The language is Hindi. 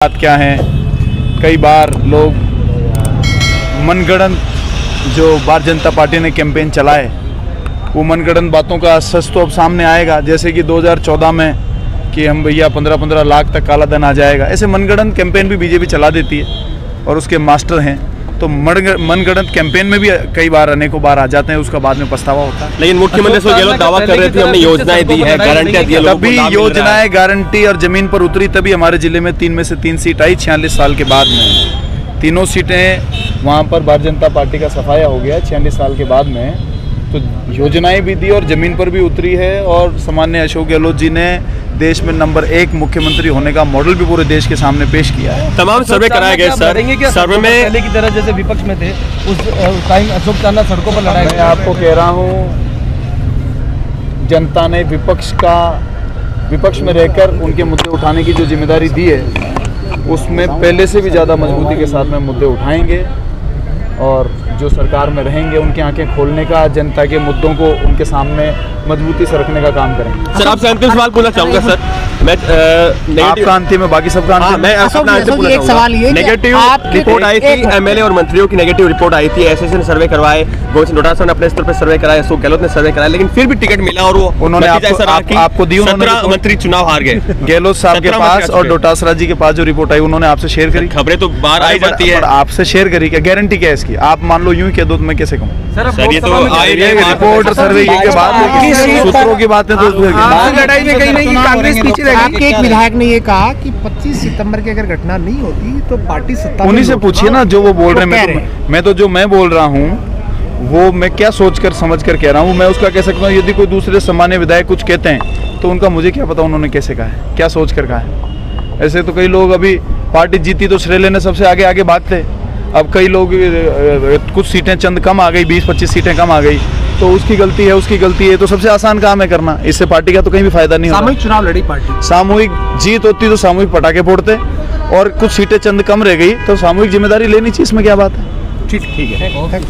बात क्या है। कई बार लोग मनगढ़ंत जो भारतीय जनता पार्टी ने कैंपेन चलाए वो मनगढ़ंत बातों का सच तो अब सामने आएगा। जैसे कि 2014 में कि हम भैया 15-15 लाख तक काला धन आ जाएगा, ऐसे मनगढ़ंत कैंपेन भी बीजेपी चला देती है और उसके मास्टर हैं। तो मनगढ़ंत कैंपेन में भी कई बार अनेकों बार आ जाते हैं, उसका बाद में पछतावा होता है। लेकिन मुख्यमंत्री अशोक गहलोत दावा कर रहे थे हमने योजनाएं दी है, गारंटियां दी है, तभी योजनाएं गारंटी और जमीन पर उतरी, तभी हमारे जिले में 3 में से 3 सीट आई 46 साल के बाद में। तीनों सीटें वहाँ पर भारतीय जनता पार्टी का सफाया हो गया 46 साल के बाद में। तो योजनाएं भी दी और जमीन पर भी उतरी है और सामान्य अशोक गहलोत जी ने देश में नंबर 1 मुख्यमंत्री होने का मॉडल भी पूरे देश के सामने पेश किया है। तमाम सर्वे कराए गए सर, सर्वे में पहले की तरह जैसे विपक्ष में थे उस टाइम अशोक चांदा सड़कों पर लड़ाई। मैं आपको कह रहा हूँ, जनता ने विपक्ष में रहकर उनके मुद्दे उठाने की जो जिम्मेदारी दी है उसमें पहले से भी ज़्यादा मजबूती के साथ में मुद्दे उठाएंगे और जो सरकार में रहेंगे उनकी आंखें खोलने का, जनता के मुद्दों को उनके सामने मजबूती से रखने का काम करेंगे। सर आपसे अंतिम सवाल पूछना चाहूंगा सर, मैं आपका अंतिम है, बाकी सबका अंतिम। मैं अपना अंतिम पूछना चाहूंगा। नेगेटिव रिपोर्ट आई थी, एमएलए और मंत्रियों की नेगेटिव रिपोर्ट आई थी, एसएससी ने सर्वे करवाए, गोविंद सिंह डोटासरा ने अपने स्तर पर सर्वे कराया, अशोक गहलोत ने सर्वे कराया, लेकिन फिर भी टिकट मिला और वो उन्होंने आपको दी। 17 मंत्री चुनाव हार गए गहलोत साहब के पास और डोटासरा जी के पास जो रिपोर्ट आई उन्होंने आपसे शेयर करी। खबरें तो बाहर आई जाती है, आपसे शेयर करी, क्या गारंटी क्या है इसकी? आप मान लो यूं ही कह दो तो मैं कैसे कहूँ? सर ये तो रिपोर्ट सर्वे के बाद सूत्रों की बातें तो लड़ाई में कहीं नहीं कांग्रेस पीछे रह गई। आपके एक विधायक ने ये कहा कि 25 सितंबर की अगर घटना नहीं होती तो पार्टी सत्ता में। उन्हीं से पूछिए ना जो वो बोल रहे हैं। मैं जो मैं बोल रहा हूँ वो मैं क्या सोचकर समझकर कह रहा हूँ, मैं उसका कह सकता हूँ। यदि कोई दूसरे सामान्य विधायक कुछ कहते हैं तो उनका मुझे क्या पता उन्होंने कैसे कहा है, क्या सोच कर कहा है। ऐसे तो कई लोग अभी पार्टी जीती तो श्रेय लेने सबसे आगे आगे भागते। अब कई लोग कुछ सीटें चंद कम आ गई, 20-25 सीटें कम आ गई तो उसकी गलती है, तो सबसे आसान काम है करना। इससे पार्टी का तो कहीं भी फायदा नहीं होता। सामूहिक चुनाव लड़ी पार्टी, सामूहिक जीत होती तो सामूहिक पटाखे फोड़ते और कुछ सीटें चंद कम रह गई तो सामूहिक जिम्मेदारी लेनी चाहिए, इसमें क्या बात है। ठीक है।